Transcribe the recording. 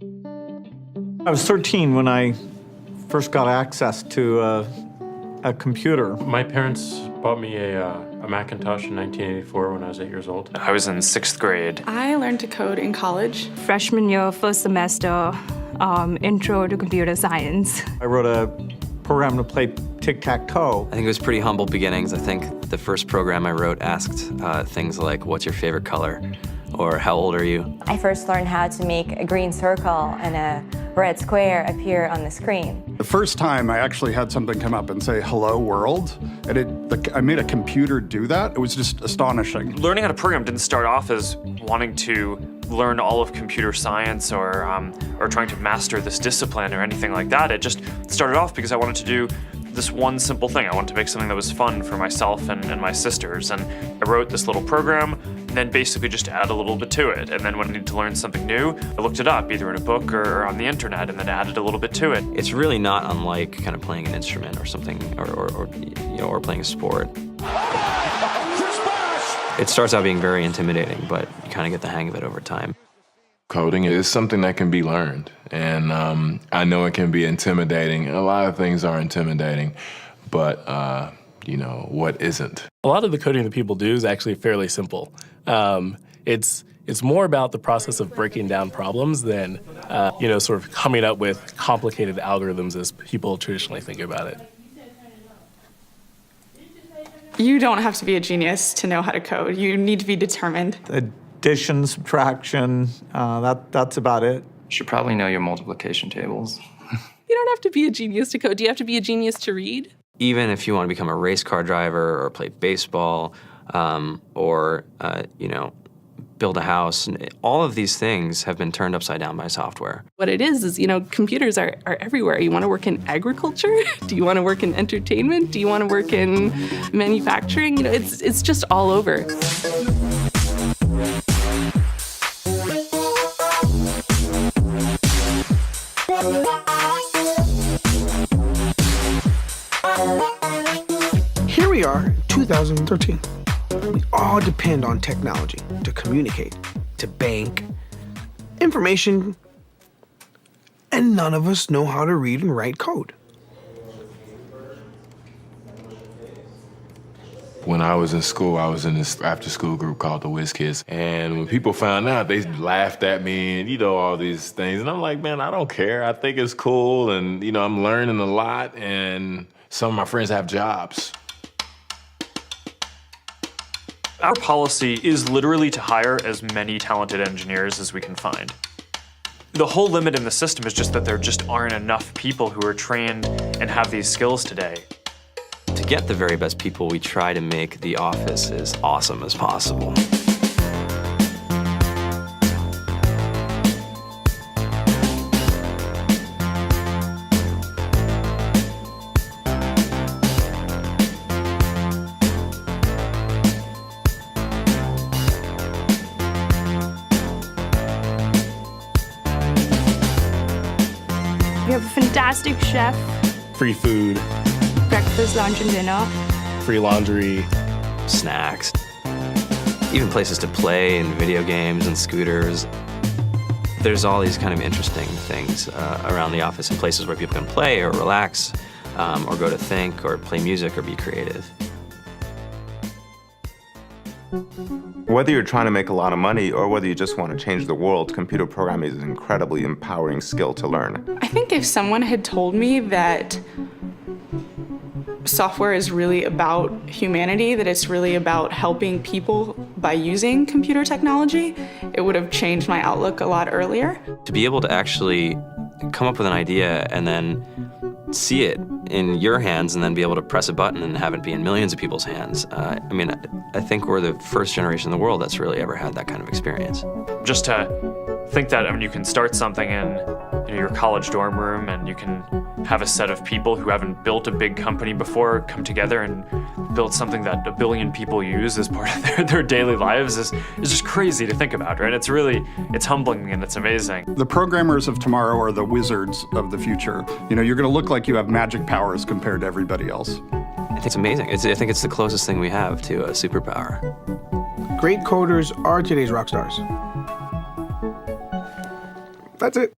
I was 13 when I first got access to a computer. My parents bought me a Macintosh in 1984 when I was 8 years old. I was in 6th grade. I learned to code in college. Freshman year, first semester, intro to computer science. I wrote a program to play tic-tac-toe. I think it was pretty humble beginnings. I think the first program I wrote asked things like, what's your favorite color? Or how old are you? I first learned how to make a green circle and a red square appear on the screen. The first time I actually had something come up and say, hello world, and I made a computer do that. It was just astonishing. Learning how to program didn't start off as wanting to learn all of computer science or trying to master this discipline or anything like that. It just started off because I wanted to do this one simple thing. I wanted to make something that was fun for myself and my sisters. And I wrote this little program and then basically just add a little bit to it. And then when I needed to learn something new, I looked it up either in a book or on the internet and then added a little bit to it. It's really not unlike kind of playing an instrument or something, or playing a sport. It starts out being very intimidating, but you kind of get the hang of it over time. Coding is something that can be learned, and I know it can be intimidating. A lot of things are intimidating, but what isn't? A lot of the coding that people do is actually fairly simple. It's more about the process of breaking down problems than sort of coming up with complicated algorithms as people traditionally think about it. You don't have to be a genius to know how to code. You need to be determined. Addition, subtraction, that's about it. You should probably know your multiplication tables. You don't have to be a genius to code. Do you have to be a genius to read? Even if you want to become a race car driver or play baseball or build a house, all of these things have been turned upside down by software. What it is computers are everywhere. You want to work in agriculture? Do you want to work in entertainment? Do you want to work in manufacturing? It's just all over. Here we are, 2013. We all depend on technology to communicate, to bank, information, and none of us know how to read and write code. When I was in school, I was in this after-school group called the Whiz Kids, and when people found out, they laughed at me and, all these things. And I'm like, man, I don't care. I think it's cool, and, I'm learning a lot, and some of my friends have jobs. Our policy is literally to hire as many talented engineers as we can find. The whole limit in the system is just that there just aren't enough people who are trained and have these skills today. To get the very best people, we try to make the office as awesome as possible. We have a fantastic chef, Free food, breakfast, lunch, and dinner. free laundry. Snacks, even places to play and video games and scooters. There's all these kind of interesting things around the office and places where people can play or relax or go to think or play music or be creative. Whether you're trying to make a lot of money or whether you just want to change the world, computer programming is an incredibly empowering skill to learn. I think if someone had told me that software is really about humanity, that it's really about helping people by using computer technology, it would have changed my outlook a lot earlier. To be able to actually come up with an idea and then see it in your hands and then be able to press a button and have it be in millions of people's hands. I think we're the first generation in the world that's really ever had that kind of experience. Just to think that, you can start something in your college dorm room and you can have a set of people who haven't built a big company before come together and build something that 1 billion people use as part of their daily lives is just crazy to think about, right? It's humbling and it's amazing. The programmers of tomorrow are the wizards of the future. You're going to look like you have magic powers compared to everybody else. I think it's amazing. I think it's the closest thing we have to a superpower. Great coders are today's rock stars. That's it.